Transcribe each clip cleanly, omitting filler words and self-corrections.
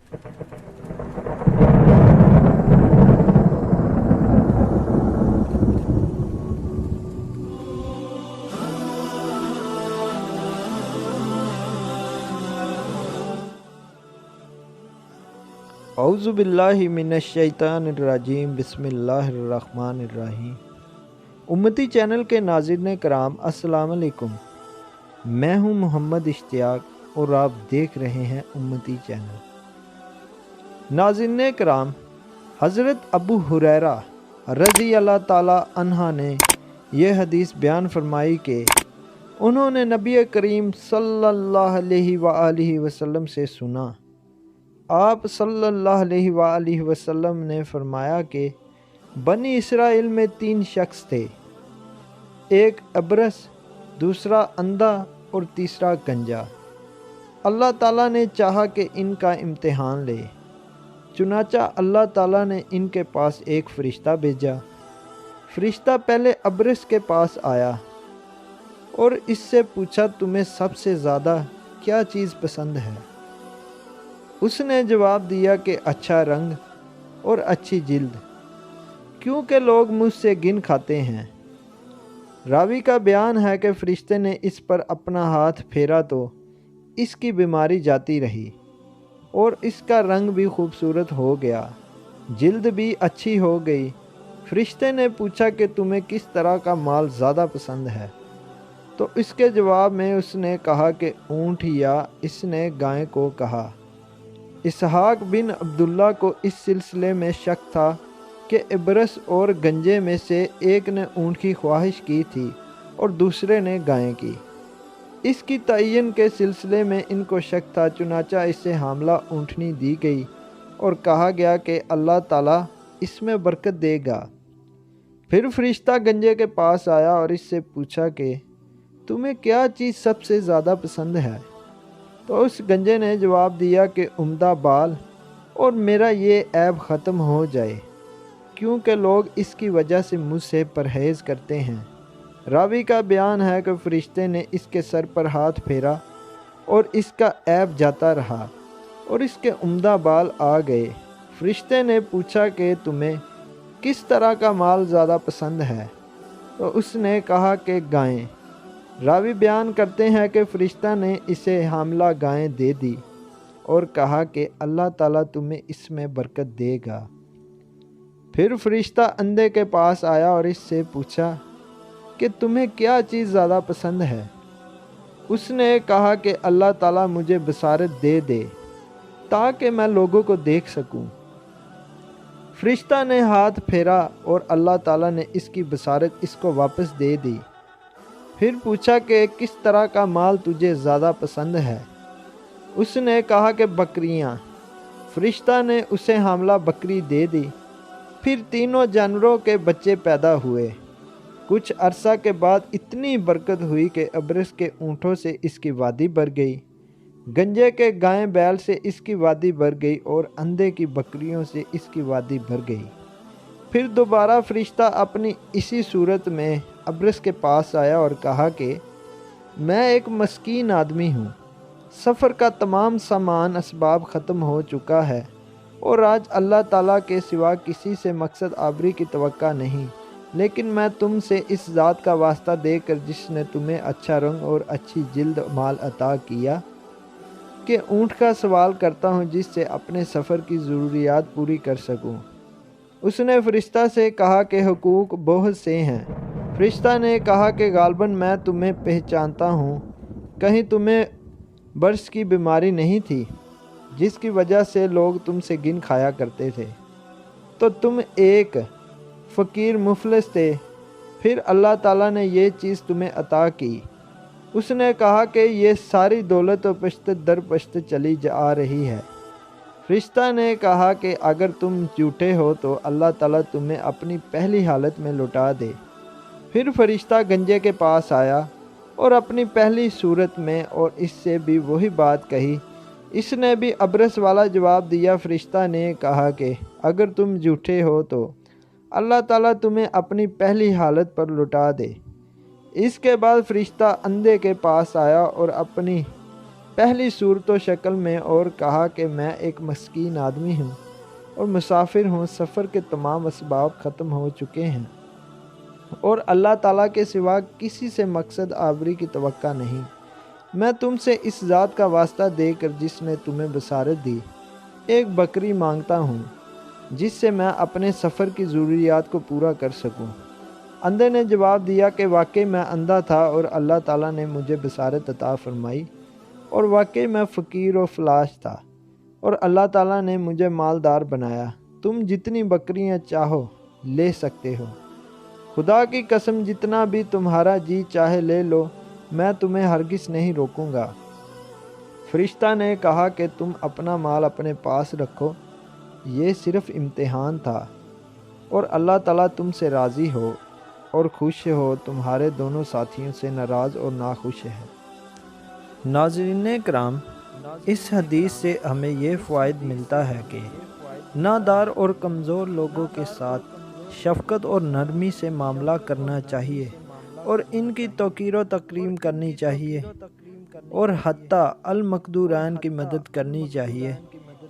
اعوذ باللہ من الشیطان الرجیم، بسم اللہ الرحمن الرحیم۔ امتی چینل کے ناظرین کرام، السلام علیکم۔ میں ہوں محمد اشتیاق اور آپ دیکھ رہے ہیں امتی چینل۔ ناظرین کرام، حضرت ابو ہریرہ رضی اللہ تعالی عنہ نے یہ حدیث بیان فرمائی کہ انہوں نے نبی کریم صلی اللہ علیہ وآلہ وسلم سے سنا۔ آپ صلی اللہ علیہ وآلہ وسلم نے فرمایا کہ بنی اسرائیل میں 3 شخص تھے، ایک ابرص، دوسرا اندھا اور تیسرا گنجا۔ اللہ تعالیٰ نے چاہا کہ ان کا امتحان لے، چنانچہ اللہ تعالیٰ نے ان کے پاس ایک فرشتہ بھیجا۔ فرشتہ پہلے ابرص کے پاس آیا اور اس سے پوچھا، تمہیں سب سے زیادہ کیا چیز پسند ہے؟ اس نے جواب دیا کہ اچھا رنگ اور اچھی جلد، کیونکہ لوگ مجھ سے گن کھاتے ہیں۔ راوی کا بیان ہے کہ فرشتے نے اس پر اپنا ہاتھ پھیرا تو اس کی بیماری جاتی رہی اور اس کا رنگ بھی خوبصورت ہو گیا، جلد بھی اچھی ہو گئی۔ فرشتے نے پوچھا کہ تمہیں کس طرح کا مال زیادہ پسند ہے؟ تو اس کے جواب میں اس نے کہا کہ اونٹ، یا اس نے گائے کو کہا۔ اسحاق بن عبداللہ کو اس سلسلے میں شک تھا کہ ابرص اور گنجے میں سے ایک نے اونٹ کی خواہش کی تھی اور دوسرے نے گائے کی۔ اس کی تعین کے سلسلے میں ان کو شک تھا، چنانچہ اسے حاملہ اونٹنی دی گئی اور کہا گیا کہ اللہ تعالیٰ اس میں برکت دے گا۔ پھر فرشتہ گنجے کے پاس آیا اور اس سے پوچھا کہ تمہیں کیا چیز سب سے زیادہ پسند ہے؟ تو اس گنجے نے جواب دیا کہ عمدہ بال، اور میرا یہ عیب ختم ہو جائے، کیونکہ لوگ اس کی وجہ سے مجھ سے پرہیز کرتے ہیں۔ راوی کا بیان ہے کہ فرشتے نے اس کے سر پر ہاتھ پھیرا اور اس کا عیب جاتا رہا اور اس کے عمدہ بال آ گئے۔ فرشتے نے پوچھا کہ تمہیں کس طرح کا مال زیادہ پسند ہے؟ تو اس نے کہا کہ گائیں۔ راوی بیان کرتے ہیں کہ فرشتہ نے اسے حاملہ گائیں دے دی اور کہا کہ اللہ تعالیٰ تمہیں اس میں برکت دے گا۔ پھر فرشتہ اندھے کے پاس آیا اور اس سے پوچھا کہ تمہیں کیا چیز زیادہ پسند ہے؟ اس نے کہا کہ اللہ تعالیٰ مجھے بصارت دے دے تاکہ میں لوگوں کو دیکھ سکوں۔ فرشتہ نے ہاتھ پھیرا اور اللہ تعالیٰ نے اس کی بصارت اس کو واپس دے دی۔ پھر پوچھا کہ کس طرح کا مال تجھے زیادہ پسند ہے؟ اس نے کہا کہ بکریاں۔ فرشتہ نے اسے حاملہ بکری دے دی۔ پھر تینوں جانوروں کے بچے پیدا ہوئے۔ کچھ عرصہ کے بعد اتنی برکت ہوئی کہ ابرص کے اونٹوں سے اس کی وادی بھر گئی، گنجے کے گائے بیل سے اس کی وادی بھر گئی اور اندھے کی بکریوں سے اس کی وادی بھر گئی۔ پھر دوبارہ فرشتہ اپنی اسی صورت میں ابرص کے پاس آیا اور کہا کہ میں ایک مسکین آدمی ہوں، سفر کا تمام سامان اسباب ختم ہو چکا ہے اور آج اللہ تعالیٰ کے سوا کسی سے مقصد آبری کی توقع نہیں، لیکن میں تم سے اس ذات کا واسطہ دے کر جس نے تمہیں اچھا رنگ اور اچھی جلد مال عطا کیا کہ اونٹ کا سوال کرتا ہوں جس سے اپنے سفر کی ضروریات پوری کر سکوں۔ اس نے فرشتہ سے کہا کہ حقوق بہت سے ہیں۔ فرشتہ نے کہا کہ غالباً میں تمہیں پہچانتا ہوں، کہیں تمہیں برص کی بیماری نہیں تھی جس کی وجہ سے لوگ تم سے گن کھایا کرتے تھے، تو تم ایک فقیر مفلس تھے، پھر اللہ تعالیٰ نے یہ چیز تمہیں عطا کی۔ اس نے کہا کہ یہ ساری دولت و پشت در پشت چلی آ رہی ہے۔ فرشتہ نے کہا کہ اگر تم جھوٹے ہو تو اللہ تعالیٰ تمہیں اپنی پہلی حالت میں لوٹا دے۔ پھر فرشتہ گنجے کے پاس آیا اور اپنی پہلی صورت میں اور اس سے بھی وہی بات کہی۔ اس نے بھی ابرص والا جواب دیا۔ فرشتہ نے کہا کہ اگر تم جھوٹے ہو تو اللہ تعالیٰ تمہیں اپنی پہلی حالت پر لوٹا دے۔ اس کے بعد فرشتہ اندھے کے پاس آیا اور اپنی پہلی صورت و شکل میں اور کہا کہ میں ایک مسکین آدمی ہوں اور مسافر ہوں، سفر کے تمام اسباب ختم ہو چکے ہیں اور اللہ تعالیٰ کے سوا کسی سے مقصد آوری کی توقع نہیں۔ میں تم سے اس ذات کا واسطہ دے کر جس نے تمہیں بصارت دی ایک بکری مانگتا ہوں جس سے میں اپنے سفر کی ضروریات کو پورا کر سکوں۔ اندھے نے جواب دیا کہ واقعی میں اندھا تھا اور اللہ تعالیٰ نے مجھے بصارت عطا فرمائی، اور واقعی میں فقیر و فلاش تھا اور اللہ تعالیٰ نے مجھے مالدار بنایا۔ تم جتنی بکریاں چاہو لے سکتے ہو، خدا کی قسم جتنا بھی تمہارا جی چاہے لے لو، میں تمہیں ہرگز نہیں روکوں گا۔ فرشتہ نے کہا کہ تم اپنا مال اپنے پاس رکھو، یہ صرف امتحان تھا، اور اللہ تعالیٰ تم سے راضی ہو اور خوش ہو، تمہارے دونوں ساتھیوں سے ناراض اور ناخوش ہے۔ ناظرین کرام، اس حدیث سے ہمیں یہ فوائد ملتا ہے کہ نادار اور کمزور لوگوں کے ساتھ شفقت اور نرمی سے معاملہ کرنا چاہیے اور ان کی توقیر و تکریم کرنی چاہیے، اور حتیٰ المقدورین کی مدد کرنی چاہیے۔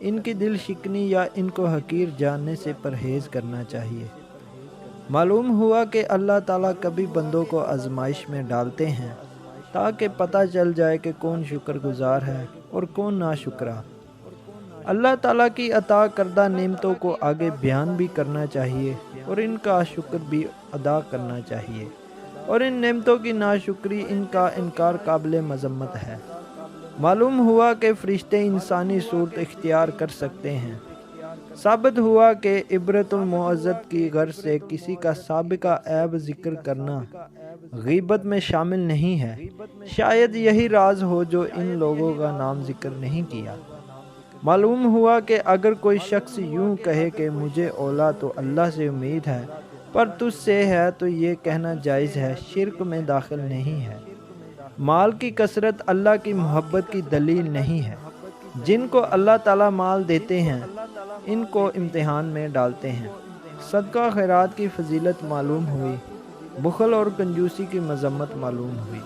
ان کی دل شکنی یا ان کو حقیر جاننے سے پرہیز کرنا چاہیے۔ معلوم ہوا کہ اللہ تعالیٰ کبھی بندوں کو آزمائش میں ڈالتے ہیں تاکہ پتہ چل جائے کہ کون شکر گزار ہے اور کون ناشکرا۔ اللہ تعالیٰ کی عطا کردہ نعمتوں کو آگے بیان بھی کرنا چاہیے اور ان کا شکر بھی ادا کرنا چاہیے، اور ان نعمتوں کی ناشکری، ان کا انکار قابل مذمت ہے۔ معلوم ہوا کہ فرشتے انسانی صورت اختیار کر سکتے ہیں۔ ثابت ہوا کہ عبرت الموعظت کی غرض سے کسی کا سابقہ عیب ذکر کرنا غیبت میں شامل نہیں ہے۔ شاید یہی راز ہو جو ان لوگوں کا نام ذکر نہیں کیا۔ معلوم ہوا کہ اگر کوئی شخص یوں کہے کہ مجھے اولا تو اللہ سے امید ہے پر تجھ سے ہے، تو یہ کہنا جائز ہے، شرک میں داخل نہیں ہے۔ مال کی کثرت اللہ کی محبت کی دلیل نہیں ہے۔ جن کو اللہ تعالیٰ مال دیتے ہیں ان کو امتحان میں ڈالتے ہیں۔ صدقہ خیرات کی فضیلت معلوم ہوئی، بخل اور کنجوسی کی مذمت معلوم ہوئی۔